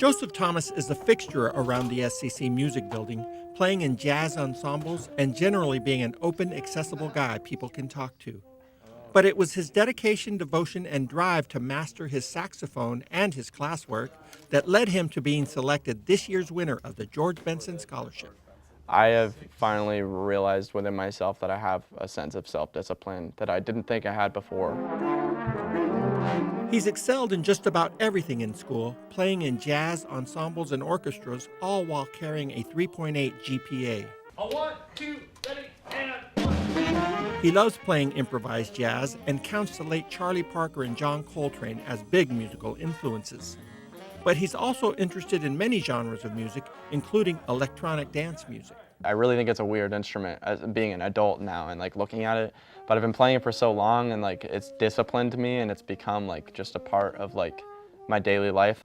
Joseph Thomas is a fixture around the SCC Music Building, playing in jazz ensembles and generally being an open, accessible guy people can talk to. But it was his dedication, devotion, and drive to master his saxophone and his classwork that led him to being selected this year's winner of the George Benson Scholarship. I have finally realized within myself that I have a sense of self-discipline that I didn't think I had before. He's excelled in just about everything in school, playing in jazz ensembles and orchestras, all while carrying a 3.8 GPA. One, two, ready, and He loves playing improvised jazz and counts the late Charlie Parker and John Coltrane as big musical influences. But he's also interested in many genres of music, including electronic dance music. I really think it's a weird instrument as being an adult now and like looking at it, but I've been playing it for so long and like it's disciplined me and it's become like just a part of like my daily life.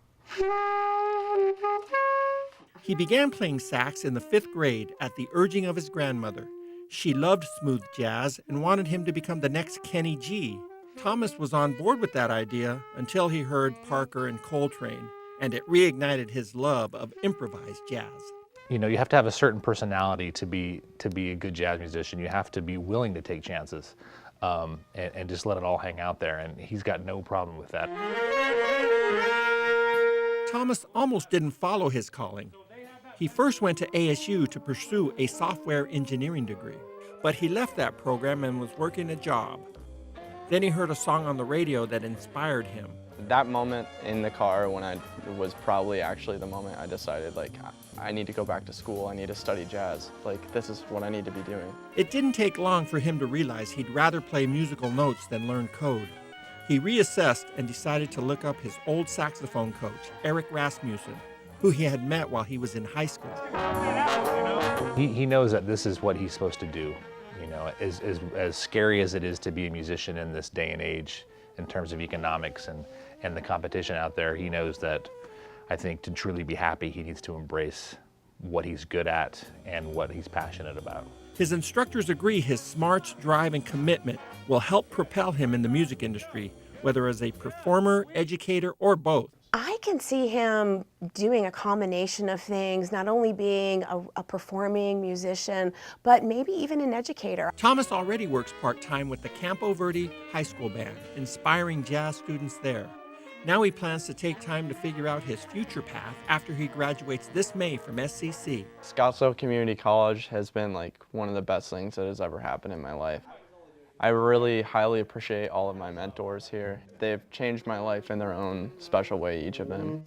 He began playing sax in the 5th grade at the urging of his grandmother. She loved smooth jazz and wanted him to become the next Kenny G. Thomas was on board with that idea until he heard Parker and Coltrane, and it reignited his love of improvised jazz. You know, you have to have a certain personality to be a good jazz musician. You have to be willing to take chances and just let it all hang out there, and he's got no problem with that. Thomas almost didn't follow his calling. He first went to ASU to pursue a software engineering degree, but he left that program and was working a job. Then he heard a song on the radio that inspired him. That moment in the car when I was probably actually the moment I decided like I need to go back to school, I need to study jazz. Like this is what I need to be doing. It didn't take long for him to realize he'd rather play musical notes than learn code. He reassessed and decided to look up his old saxophone coach, Eric Rasmussen, who he had met while he was in high school. He knows that this is what he's supposed to do. You know, as scary as it is to be a musician in this day and age in terms of economics and the competition out there, he knows that I think to truly be happy, he needs to embrace what he's good at and what he's passionate about. His instructors agree his smarts, drive, and commitment will help propel him in the music industry, whether as a performer, educator, or both. I can see him doing a combination of things, not only being a performing musician, but maybe even an educator. Thomas already works part-time with the Campo Verde High School Band, inspiring jazz students there. Now he plans to take time to figure out his future path after he graduates this May from SCC. Scottsdale Community College has been like one of the best things that has ever happened in my life. I really highly appreciate all of my mentors here. They've changed my life in their own special way, each of them.